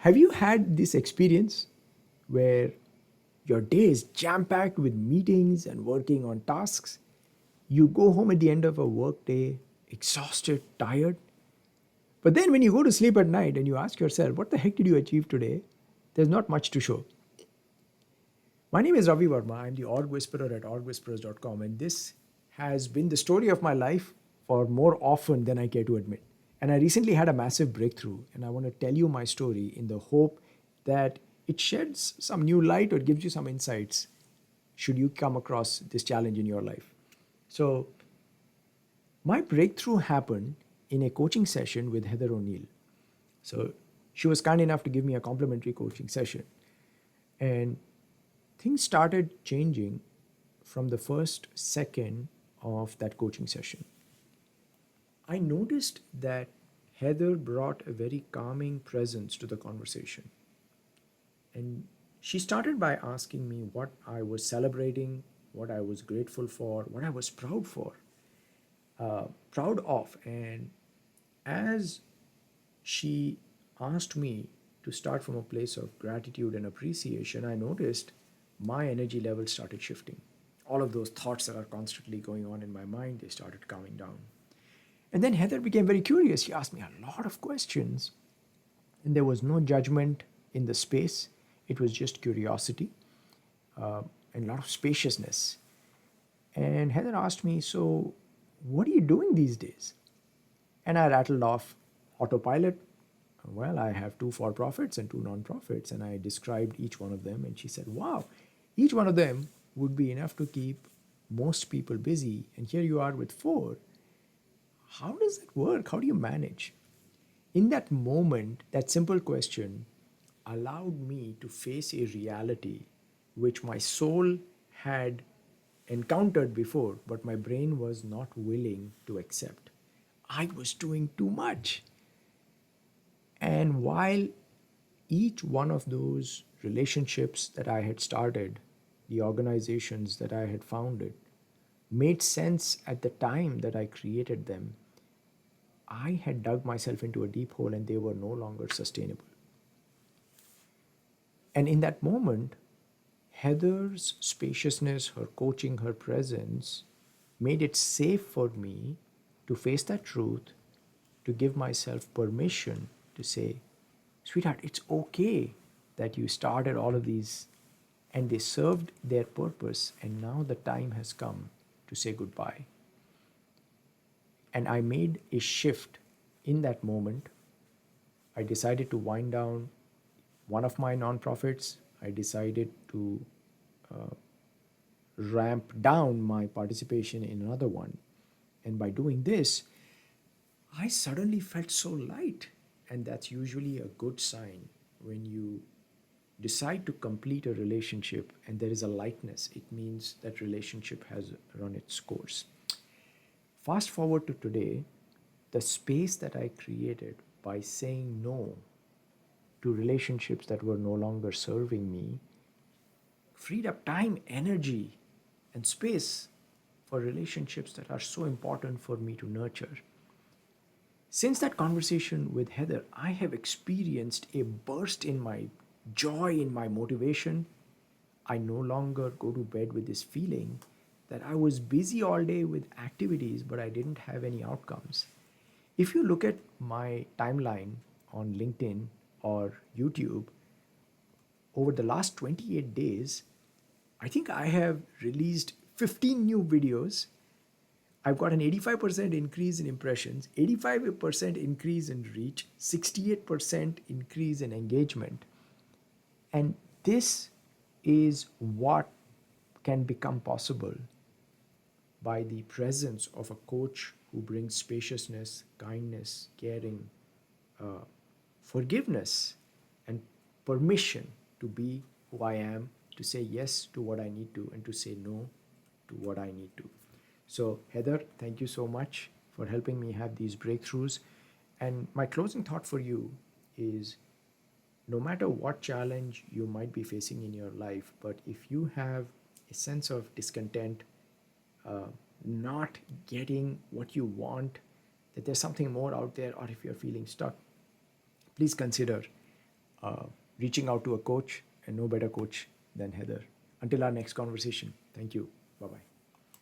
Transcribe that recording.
Have you had this experience where your day is jam packed with meetings and working on tasks? You go home at the end of a work day, exhausted, tired, but then when you go to sleep at night and you ask yourself, what the heck did you achieve today? There's not much to show. My name is Ravi Verma. I'm the org whisperer at orgwhisperers.com, and this has been the story of my life for more often than I care to admit. And I recently had a massive breakthrough, and I want to tell you my story in the hope that it sheds some new light or gives you some insights should you come across this challenge in your life. So, my breakthrough happened in a coaching session with Heather O'Neill. So, she was kind enough to give me a complimentary coaching session. And things started changing from the first second of that coaching session. I noticed that Heather brought a very calming presence to the conversation. And she started by asking me what I was celebrating, what I was grateful for, what I was proud of. And as she asked me to start from a place of gratitude and appreciation, I noticed my energy level started shifting. All of those thoughts that are constantly going on in my mind, they started calming down. And then Heather became very curious. She asked me a lot of questions, and there was no judgment in the space. It was just curiosity and a lot of spaciousness. And Heather asked me, so, what are you doing these days? And I rattled off autopilot. Well, I have two for profits and two non-profits, and I described each one of them. And she said, wow, each one of them would be enough to keep most people busy. And here you are with four. How does that work? How do you manage? In that moment, that simple question allowed me to face a reality which my soul had encountered before, but my brain was not willing to accept. I was doing too much. And while each one of those relationships that I had started, the organizations that I had founded, made sense at the time that I created them, I had dug myself into a deep hole and they were no longer sustainable. And in that moment, Heather's spaciousness, her coaching, her presence made it safe for me to face that truth, to give myself permission to say, sweetheart, it's okay that you started all of these and they served their purpose, and now the time has come to say goodbye. And I made a shift in that moment. I decided to wind down one of my nonprofits. I decided to ramp down my participation in another one. And by doing this, I suddenly felt so light. And that's usually a good sign when you decide to complete a relationship and there is a lightness. It means that relationship has run its course. Fast forward to today, the space that I created by saying no to relationships that were no longer serving me freed up time, energy, and space for relationships that are so important for me to nurture. Since that conversation with Heather, I have experienced a burst in my joy, in my motivation. I no longer go to bed with this feeling that I was busy all day with activities, but I didn't have any outcomes. If you look at my timeline on LinkedIn or YouTube, over the last 28 days, I think I have released 15 new videos. I've got an 85% increase in impressions, 85% increase in reach, 68% increase in engagement. And this is what can become possible by the presence of a coach who brings spaciousness, kindness, caring, uh, forgiveness, and permission to be who I am, to say yes to what I need to, and to say no to what I need to. So, Heather, thank you so much for helping me have these breakthroughs. And my closing thought for you is no matter what challenge you might be facing in your life, but if you have a sense of discontent, uh, not getting what you want, that there's something more out there, or if you're feeling stuck, please consider reaching out to a coach, and no better coach than Heather. Until our next conversation, thank you. Bye bye.